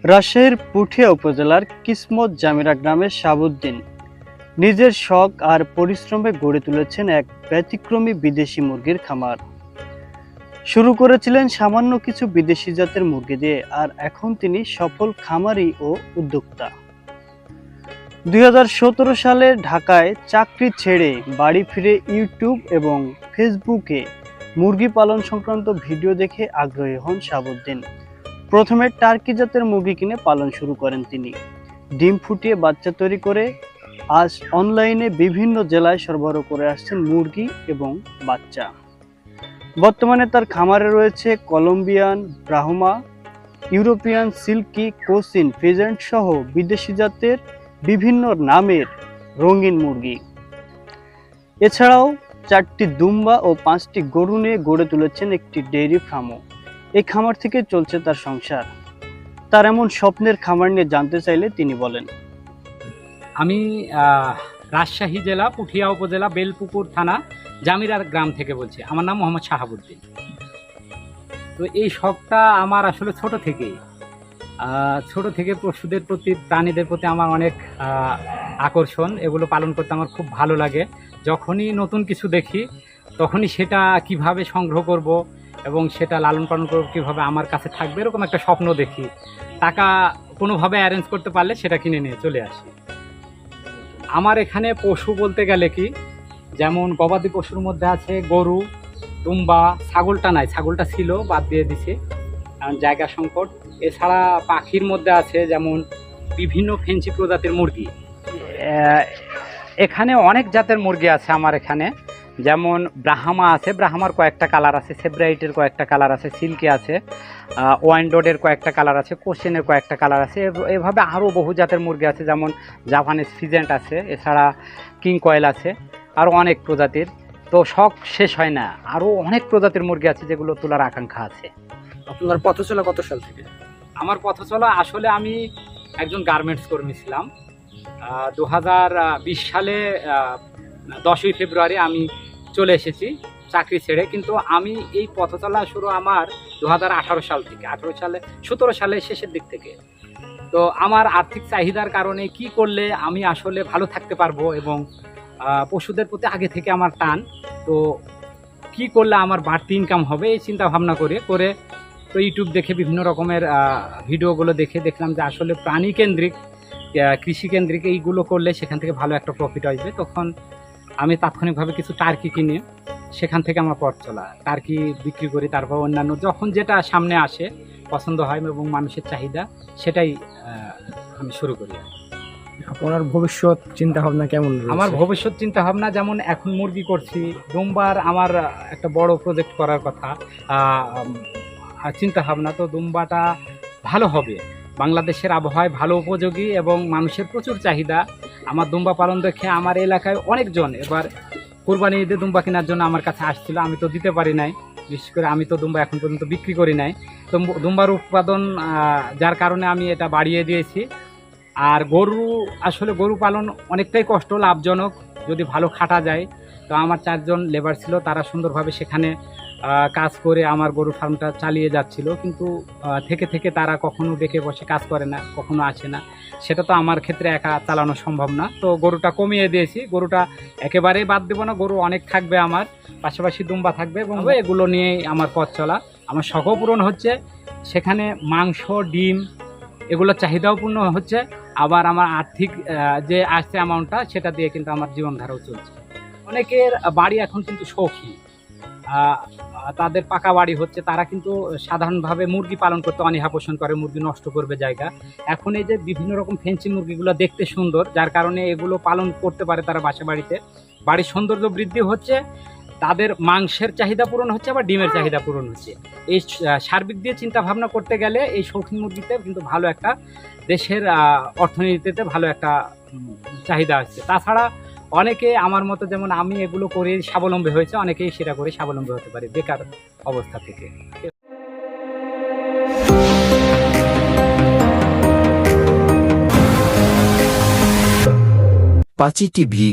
রাজশাহীর পুঠিয়া উপজেলার কিসমত জামিরা গ্রামের শাহাবুদ্দিন নিজের শখ আর পরিশ্রমে গড়ে তুলেছেন এক ব্যতিক্রমী বিদেশি মুরগির খামার। শুরু করেছিলেন সামান্য কিছু বিদেশি জাতের মুরগি দিয়ে, আর এখন তিনি সফল খামারি ও উদ্যোক্তা। 2017 সালে ঢাকায় চাকরি ছেড়ে বাড়ি ফিরে ইউটিউব এবং ফেসবুকে মুরগি পালন সংক্রান্ত ভিডিও দেখে আগ্রহী হন শাহাবুদ্দিন। প্রথমে টার্কি জাতের মুরগি কিনে পালন শুরু করেন তিনি। ডিম ফুটিয়ে বাচ্চা তৈরি করে আজ অনলাইনে বিভিন্ন জেলায় সরবরাহ করে আসছেন মুরগি এবং বাচ্চা। বর্তমানে তার খামারে রয়েছে Colombian Brahma, European silky, Cochin, pheasant সহ বিদেশি জাতের বিভিন্ন নামের রঙিন মুরগি। এছাড়াও 4টি দুম্বা ও 5টি গরু নিয়ে গড়ে তুলেছেন একটি ডেইরি ফার্মও। এই খামার থেকে চলছে তার সংসার। তার এমন স্বপ্নের খামার নিয়ে জানতে চাইলে তিনি বলেন, আমি রাজশাহী জেলা পুঠিয়া উপজেলা বেলপুকুর থানা জামিরা গ্রাম থেকে বলছি। আমার নাম মোহাম্মদ শাহাবুদ্দিন। তো এই শখটা আমার আসলে ছোট থেকে পশুদের প্রতি, প্রাণীদের প্রতি আমার অনেক আকর্ষণ। এগুলো পালন করতে আমার খুব ভালো লাগে। যখনই নতুন কিছু দেখি তখনই সেটা কিভাবে সংগ্রহ করব এবং সেটা লালন পালন করব, কীভাবে আমার কাছে থাকবে, এরকম একটা স্বপ্ন দেখি। টাকা কোনোভাবে অ্যারেঞ্জ করতে পারলে সেটা কিনে নিয়ে চলে আসি। আমার এখানে পশু বলতে গেলে কি, যেমন গবাদি পশুর মধ্যে আছে গরু, দুম্বা, ছাগলটা নাই, ছাগলটা ছিল বাদ দিয়ে দিছে কারণ জায়গা সংকট। এছাড়া পাখির মধ্যে আছে যেমন বিভিন্ন ফেন্সি প্রজাতির মুরগি। এখানে অনেক জাতের মুরগি আছে আমার এখানে, যেমন ব্রাহ্মা আছে, ব্রাহ্মার কয়েকটা কালার আছে, সেব্রাইটের কয়েকটা কালার আছে, সিল্কি আছে, ওয়াইনডোডের কয়েকটা কালার আছে, কোশ্চেনের কয়েকটা কালার আছে। এভাবে আরও বহু জাতের মুরগি আছে, যেমন জাপানিজ ফিজেন্ট আছে, এছাড়া কিং কয়েল আছে, আরও অনেক প্রজাতির। তো শখ শেষ হয় না, আরও অনেক প্রজাতির মুরগি আছে যেগুলো তোলার আকাঙ্ক্ষা আছে। আপনার পথ চলা কত সাল থেকে? আমার পথ চলা, আসলে আমি একজন গার্মেন্টস কর্মী ছিলাম। 2020 সালে 10ই ফেব্রুয়ারি আমি চলে এসেছি চাকরি ছেড়ে। কিন্তু আমি এই পথ চলা শুরু আমার 2018 সাল থেকে, 17 সালের শেষের দিক থেকে। তো আমার আর্থিক চাহিদার কারণে কি করলে আমি আসলে ভালো থাকতে পারবো এবং পশুদের প্রতি আগে থেকে আমার টান, তো কি করলে আমার বাড়তি ইনকাম হবে এই চিন্তা ভাবনা করে তো ইউটিউব দেখে বিভিন্ন রকমের ভিডিওগুলো দেখে দেখলাম যে আসলে প্রাণীকেন্দ্রিক, কৃষিকেন্দ্রিক এইগুলো করলে সেখান থেকে ভালো একটা প্রফিট আসবে। তখন আমি তাৎক্ষণিকভাবে কিছু টার্কি কিনে সেখান থেকে আমার পথ চলা, টার্কি বিক্রি করি। তারপর অন্যান্য যখন যেটা সামনে আসে, পছন্দ হয় এবং মানুষের চাহিদা, সেটাই আমি শুরু করি। আপনার ভবিষ্যৎ চিন্তা ভাবনা কেমন? আমার ভবিষ্যৎ চিন্তা ভাবনা, যেমন এখন মুরগি করছি, দুম্বার আমার একটা বড় প্রজেক্ট করার কথা চিন্তা ভাবনা। তো দুম্বাটা ভালো হবে, বাংলাদেশের আবহাওয়ায় ভালো উপযোগী এবং মানুষের প্রচুর চাহিদা। আমার দুম্বা পালন দেখে আমার এলাকায় অনেকজন এবার কোরবানি ঈদে দুম্বা কেনার জন্য আমার কাছে আসছিল। আমি তো দিতে পারি নাই, বিশেষ করে আমি তো দুম্বা এখন পর্যন্ত বিক্রি করি নাই। তো দুম্বার উৎপাদন যার কারণে আমি এটা বাড়িয়ে দিয়েছি। আর গরু, আসলে গরু পালন অনেকটাই কষ্ট, লাভজনক যদি ভালো খাটা যায়। তো আমার 4 জন লেবার ছিল, তারা সুন্দরভাবে সেখানে কাজ করে আমার গরু ফার্মটা চালিয়ে যাচ্ছিল। কিন্তু থেকে তারা কখনো ডেকে বসে কাজ করে না, কখনো আসে না। সেটা তো আমার ক্ষেত্রে একা চালানো সম্ভব না। তো গরুটা কমিয়ে দিয়েছি, গরুটা একেবারেই বাদ দেবো না, গরু অনেক থাকবে আমার, পাশাপাশি দুম্বা থাকবে এবং এগুলো নিয়েই আমার পথ চলা। আমার শখও পূরণ হচ্ছে, সেখানে মাংস, ডিম এগুলোর চাহিদাও পূর্ণ হচ্ছে, আবার আমার আর্থিক যে আসছে অ্যামাউন্টটা সেটা দিয়ে কিন্তু আমার জীবনধারাও চলছে। অনেকের বাড়ি এখন কিন্তু শৌখিন, তাদের পাকা বাড়ি হচ্ছে, তারা কিন্তু সাধারণভাবে মুরগি পালন করতে অনীহা পোষণ করে, মুরগি নষ্ট করবে জায়গা। এখন এই যে বিভিন্ন রকম ফেন্সি মুরগিগুলো দেখতে সুন্দর, যার কারণে এগুলো পালন করতে পারে তারা বাড়িতে। বাড়ির সৌন্দর্য বৃদ্ধি হচ্ছে, তাদের মাংসের চাহিদা পূরণ হচ্ছে, আবার ডিমের চাহিদা পূরণ হচ্ছে। এই সার্বিক দিয়ে চিন্তা ভাবনা করতে গেলে এই শৌখিন মুরগিতে কিন্তু ভালো একটা দেশের অর্থনীতিতে ভালো একটা চাহিদা আসছে। তাছাড়া অনেকে আমার মতো, যেমন আমি এগুলো করে স্বাবলম্বী হয়েছে, অনেকেই সেটা করে স্বাবলম্বী হতে পারে বেকার অবস্থা থেকে। পাঁচি টিভি।